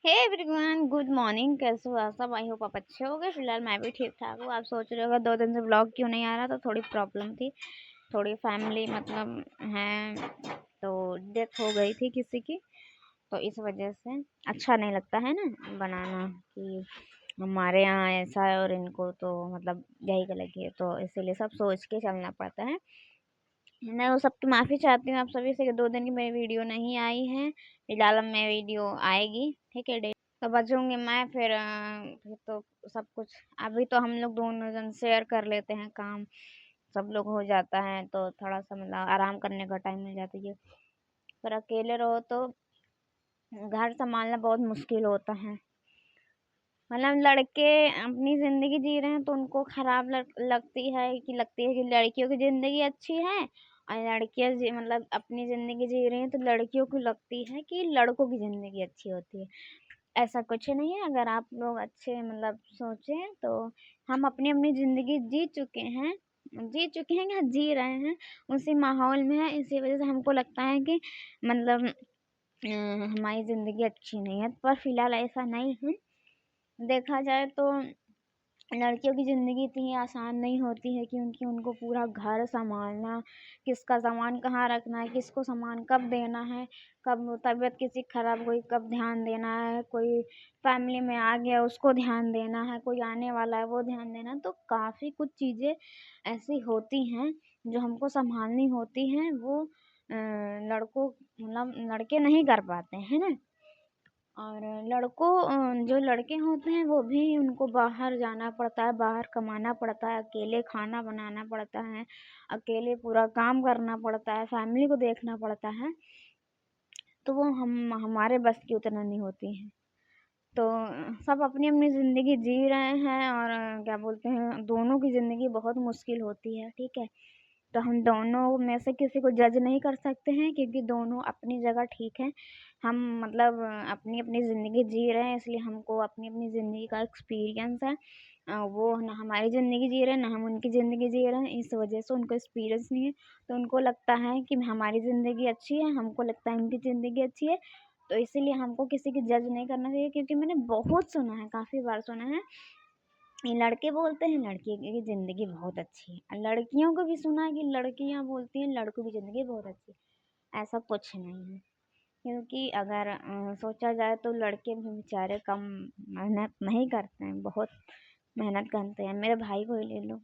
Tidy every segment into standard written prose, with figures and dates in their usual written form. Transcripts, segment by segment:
Hey everyone, good morning. कैसे हो आप सब? आई होप आप अच्छे होगे। फिलहाल मैं भी ठीक ठाक हूँ। आप सोच रहे होगा 2 दिन से ब्लॉग क्यों नहीं आ रहा। तो थोड़ी प्रॉब्लम थी, थोड़ी फैमिली मतलब है, तो डेथ हो गई थी किसी की। तो इस वजह से अच्छा नहीं लगता है ना बनाना, कि हमारे यहाँ ऐसा है और इनको तो मतलब यही गलत है, तो इसीलिए सब सोच के चलना पड़ता है। मैं वो सबकी माफ़ी चाहती हूँ आप सभी से कि 2 दिन की मेरी वीडियो नहीं आई है। फिलहाल अब मेरी वीडियो आएगी, ठीक है। तो बचूंगी मैं, फिर तो सब कुछ अभी तो हम लोग दोनों जन शेयर कर लेते हैं काम, सब लोग हो जाता है तो थोड़ा सा मतलब आराम करने का टाइम मिल जाता है। पर अकेले रहो तो घर संभालना बहुत मुश्किल होता है। मतलब लड़के अपनी ज़िंदगी जी रहे हैं तो उनको खराब लगती है कि लड़कियों की ज़िंदगी अच्छी है, और लड़कियां मतलब अपनी ज़िंदगी जी रही हैं तो लड़कियों को लगती है कि लड़कों की ज़िंदगी अच्छी होती है। ऐसा कुछ नहीं है। अगर आप लोग अच्छे मतलब सोचें तो हम अपनी अपनी ज़िंदगी जी चुके हैं या जी रहे हैं, उसी माहौल में है। इसी वजह से हमको लगता है कि मतलब हमारी ज़िंदगी अच्छी नहीं है, पर फिलहाल ऐसा नहीं है। देखा जाए तो लड़कियों की ज़िंदगी इतनी आसान नहीं होती है, क्योंकि उनको पूरा घर सँभालना, किसका सामान कहाँ रखना है, किसको सामान कब देना है, कब तबीयत किसी की ख़राब हुई कब ध्यान देना है, कोई फैमिली में आ गया उसको ध्यान देना है, कोई आने वाला है वो ध्यान देना है। तो काफ़ी कुछ चीज़ें ऐसी होती हैं जो हमको सँभालनी होती हैं, वो लड़कों मतलब लड़के नहीं कर पाते, है ना। और जो लड़के होते हैं वो भी उनको बाहर जाना पड़ता है, बाहर कमाना पड़ता है, अकेले खाना बनाना पड़ता है, अकेले पूरा काम करना पड़ता है, फैमिली को देखना पड़ता है। तो वो हम हमारे बस की उतना नहीं होती है। तो सब अपनी अपनी ज़िंदगी जी रहे हैं, और क्या बोलते हैं, दोनों की ज़िंदगी बहुत मुश्किल होती है, ठीक है। तो हम दोनों में से किसी को जज नहीं कर सकते हैं, क्योंकि दोनों अपनी जगह ठीक हैं। हम मतलब अपनी अपनी ज़िंदगी जी रहे हैं, इसलिए हमको अपनी अपनी ज़िंदगी का एक्सपीरियंस है। वो ना हमारी ज़िंदगी जी रहे हैं ना हम उनकी ज़िंदगी जी रहे हैं, इस वजह से उनको एक्सपीरियंस नहीं है। तो उनको लगता है कि हमारी ज़िंदगी अच्छी है, हमको लगता है उनकी ज़िंदगी अच्छी है। तो इसीलिए हमको किसी की जज नहीं करना चाहिए, क्योंकि मैंने बहुत सुना है, काफ़ी बार सुना है, ये लड़के बोलते हैं लड़की की ज़िंदगी बहुत अच्छी है, और लड़कियों को भी सुना है कि लड़कियां बोलती हैं लड़कों की ज़िंदगी बहुत अच्छी है। ऐसा कुछ नहीं है, क्योंकि अगर सोचा जाए तो लड़के भी बेचारे कम मेहनत नहीं करते हैं, बहुत मेहनत करते हैं। मेरे भाई को ही ले लो,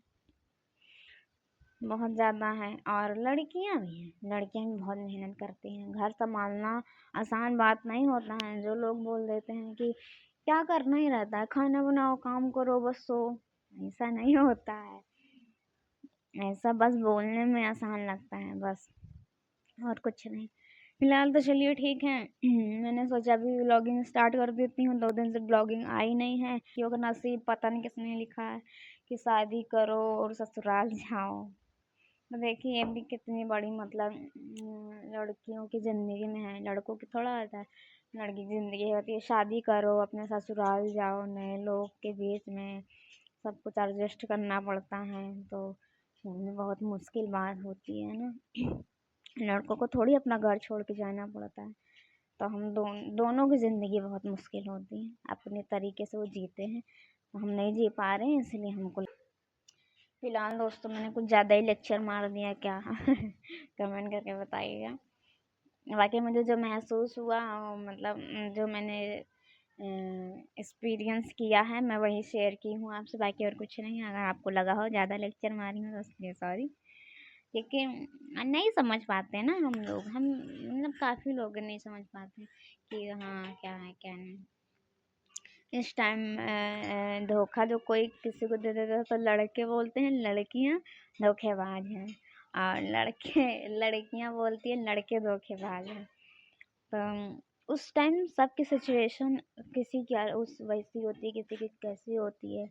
बहुत ज़्यादा है। और लड़कियां भी हैं, लड़कियां भी बहुत मेहनत करती हैं। घर संभालना आसान बात नहीं होता है। जो लोग बोल देते हैं कि क्या करना ही रहता है, खाना बनाओ काम करो बस सो, ऐसा नहीं होता है। ऐसा बस बोलने में आसान लगता है बस, और कुछ नहीं। फिलहाल तो चलिए ठीक है। मैंने सोचा अभी ब्लॉगिंग स्टार्ट कर देती हूँ। 2 दिन से ब्लॉगिंग आई नहीं है, क्योंकि नसीब पता नहीं किसने लिखा है कि शादी करो और ससुराल जाओ। तो देखिए ये भी कितनी बड़ी मतलब लड़कियों की ज़िंदगी में है, लड़कों की थोड़ा होता है। लड़की की ज़िंदगी होती है शादी करो अपने ससुराल जाओ, नए लोग के बीच में सब कुछ एडजस्ट करना पड़ता है, तो उसमें बहुत मुश्किल बात होती है ना। लड़कों को थोड़ी अपना घर छोड़ के जाना पड़ता है। तो हम दोनों की ज़िंदगी बहुत मुश्किल होती है, अपने तरीके से वो जीते हैं, तो हम नहीं जी पा रहे हैं, इसलिए हमको फिलहाल दोस्तों मैंने कुछ ज़्यादा ही लेक्चर मार दिया क्या। कमेंट करके बताइएगा। बाकी मुझे जो महसूस हुआ मतलब जो मैंने एक्सपीरियंस किया है मैं वही शेयर की हूँ आपसे, बाकी और कुछ नहीं। अगर आपको लगा हो ज़्यादा लेक्चर मारी हूँ तो उसके लिए सॉरी, क्योंकि नहीं समझ पाते हैं ना हम मतलब काफ़ी लोग नहीं समझ पाते हैं कि हाँ क्या है क्या नहीं। इस टाइम धोखा जो कोई किसी को दे देता है तो लड़के बोलते हैं लड़कियां धोखेबाज हैं, और लड़कियां बोलती हैं लड़के धोखेबाज हैं। तो उस टाइम सबकी सिचुएशन किसी की उस वैसी होती है, किसी की कैसी होती है।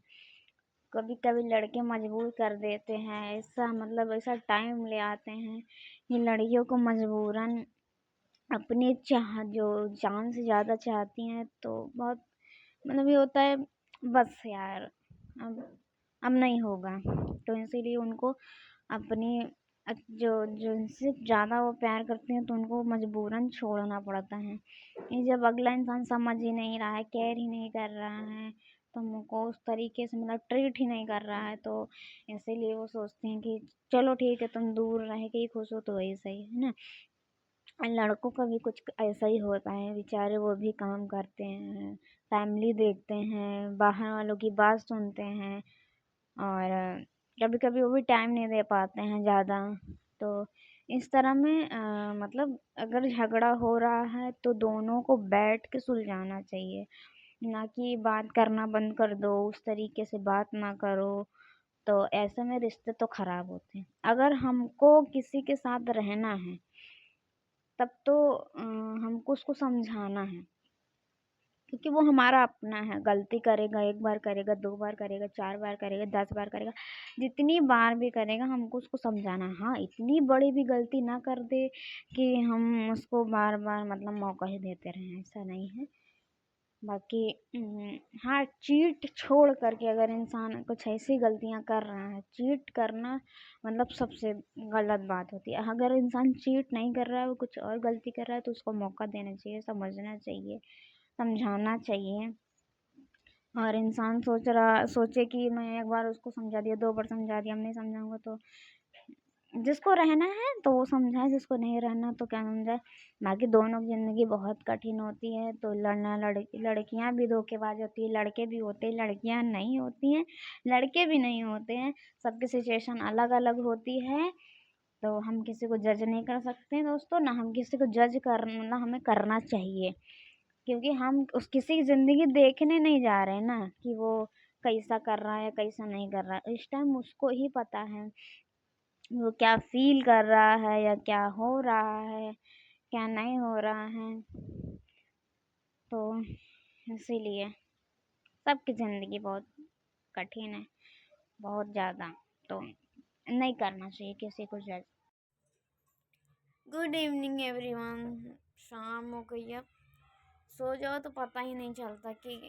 कभी कभी लड़के मजबूर कर देते हैं, ऐसा मतलब ऐसा टाइम ले आते हैं कि लड़कियों को मजबूरन अपनी जो जान से ज़्यादा चाहती हैं, तो बहुत मतलब ये होता है बस यार अब अब नहीं होगा। तो इसीलिए उनको अपनी जो जिनसे ज़्यादा वो प्यार करते हैं तो उनको मजबूरन छोड़ना पड़ता है। ये जब अगला इंसान समझ ही नहीं रहा है, केयर ही नहीं कर रहा है, तो हमको उस तरीके से मतलब ट्रीट ही नहीं कर रहा है, तो इसीलिए वो सोचते हैं कि चलो ठीक है, तुम दूर रह के ही खुश हो तो वही सही है ना। लड़कों का भी कुछ ऐसा ही होता है बेचारे, वो भी काम करते हैं, फैमिली देखते हैं, बाहर वालों की बात सुनते हैं, और कभी कभी वो भी टाइम नहीं दे पाते हैं ज़्यादा। तो इस तरह में मतलब अगर झगड़ा हो रहा है तो दोनों को बैठ के सुलझाना चाहिए, ना कि बात करना बंद कर दो, उस तरीके से बात ना करो। तो ऐसे में रिश्ते तो खराब होते हैं। अगर हमको किसी के साथ रहना है तब तो हमको उसको समझाना है, क्योंकि वो हमारा अपना है। गलती करेगा, एक बार करेगा, दो बार करेगा, चार बार करेगा, 10 बार करेगा, जितनी बार भी करेगा हमको उसको समझाना है। हाँ, इतनी बड़ी भी गलती ना कर दे कि हम उसको बार बार मतलब मौका ही देते रहें, ऐसा नहीं है। बाकी हाँ, चीट छोड़ करके अगर इंसान कुछ ऐसी गलतियां कर रहा है, चीट करना मतलब सबसे गलत बात होती है। अगर इंसान चीट नहीं कर रहा है, वो कुछ और गलती कर रहा है, तो उसको मौका देना चाहिए, समझना चाहिए, समझाना चाहिए। और इंसान सोचे कि मैं एक बार उसको समझा दिया, 2 बार समझा दिया, हम नहीं समझाऊंगा तो जिसको रहना है तो वो समझाए, जिसको नहीं रहना तो क्या समझाए। बाकी दोनों की ज़िंदगी बहुत कठिन होती है, तो लड़कियां भी धोखेबाज होती है, लड़के भी होते हैं, लड़कियां नहीं होती हैं, लड़के भी नहीं होते हैं, सबकी सिचुएशन अलग अलग होती है। तो हम किसी को जज नहीं कर सकते दोस्तों, ना हम किसी को जज करना हमें करना चाहिए, क्योंकि हम उस किसी की ज़िंदगी देखने नहीं जा रहे हैं ना कि वो कैसा कर रहा है, कैसा नहीं कर रहा है। इस टाइम उसको ही पता है वो क्या फील कर रहा है, या क्या हो रहा है, क्या नहीं हो रहा है। तो इसीलिए सबकी ज़िंदगी बहुत कठिन है, बहुत ज़्यादा। तो नहीं करना चाहिए किसी को जज। Good evening everyone. शाम हो गई, अब सो जाओ तो पता ही नहीं चलता कि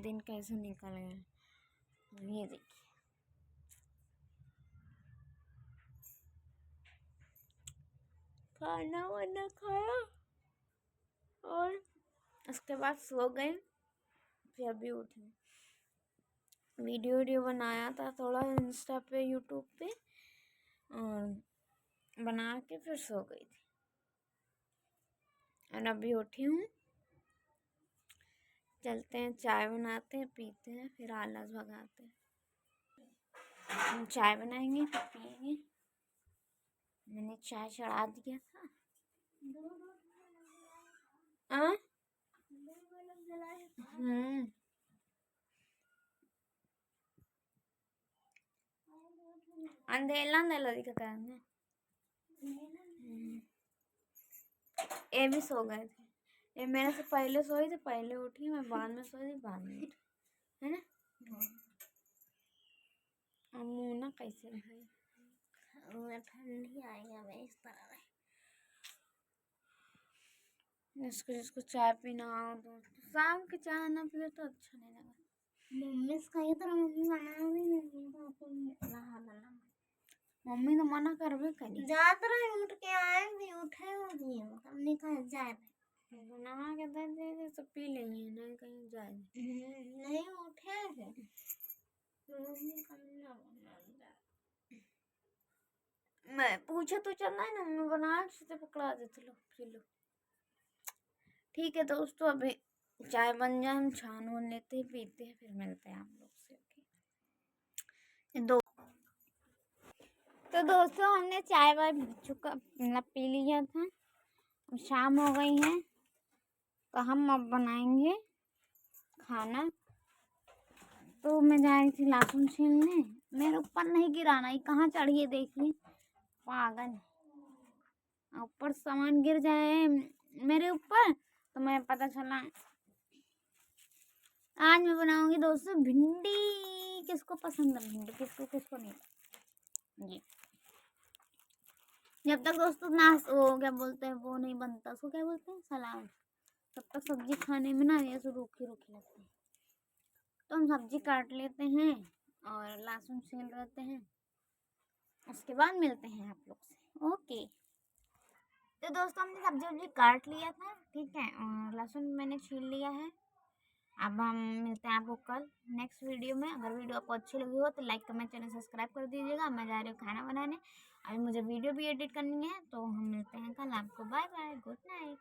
दिन कैसे निकल गया। ये देखिए, खाना वाना खाया और उसके बाद सो गए, फिर अभी उठी। वीडियो बनाया था थोड़ा इंस्टा पे, यूट्यूब पे, और बना के फिर सो गई थी। और अभी उठी हूँ, चलते हैं चाय बनाते हैं, पीते हैं, फिर आलस भगाते हैं। हम चाय बनाएंगे फिर पियेंगे। मैंने चाय चढ़ा दिया था। हाँ, अंधेला अंधेला दिखता है। ये भी सो गए थे, ये मेरे से पहले सोई थी, पहले उठी, मैं बाद में सोई थी, बाद में उठी, है ना। अब मुँह ना कैसे रहे, ठंडी आई है इस तरह में। जिसको जिसको चाय पीना हो तो शाम की चाय ना पिए तो अच्छा नहीं लगा। मम्मी से कही तो मम्मी मना भी नहीं, मम्मी तो मना करबे करी। जात रहे उठ के आए भी, उठे हो भी, हमने कहा जाए नहा के दे दे तो पी लेंगे, नहीं कहीं जाए नहीं उठे थे। मैं पूछे तो चलना है ना, मैं बना से पकड़ा देते, लो पी लो। ठीक है दोस्तों, अभी चाय बन जाए, हम छान वान लेते हैं, पीते हैं, फिर मिलते हैं आप लोग से। तो दोस्तों हमने चाय वाय चुका मतलब पी लिया था, अब शाम हो गई है, तो हम अब बनाएंगे खाना। तो मैं जा रही थी लहसुन छीलने, मेरे ऊपर नहीं गिराना, ये कहाँ चढ़ी है देखिए, पागल। ऊपर सामान गिर जाए मेरे ऊपर तो मैं पता चला। आज मैं बनाऊंगी दोस्तों भिंडी। किसको पसंद है भिंडी, किसको किसको नहीं जी। जब तक दोस्तों वो क्या बोलते हैं, वो नहीं बनता, उसको क्या बोलते हैं, सलाद, तब तक सब्जी खाने में ना ऐसे रूखी रूखी लगती है। तो हम सब्जी काट लेते हैं और लहसुन छील लेते हैं, उसके बाद मिलते हैं आप लोग से। ओके, तो दोस्तों हमने सब्जी वब्जी काट लिया था, ठीक है, और लहसुन मैंने छील लिया है। अब हम मिलते हैं आपको कल नेक्स्ट वीडियो में। अगर वीडियो आपको अच्छी लगी हो तो लाइक कमेंट चैनल सब्सक्राइब कर दीजिएगा। मैं जा रही हूँ खाना बनाने, अभी मुझे वीडियो भी एडिट करनी है, तो हम मिलते हैं कल। आपको बाय बाय, गुड नाइट।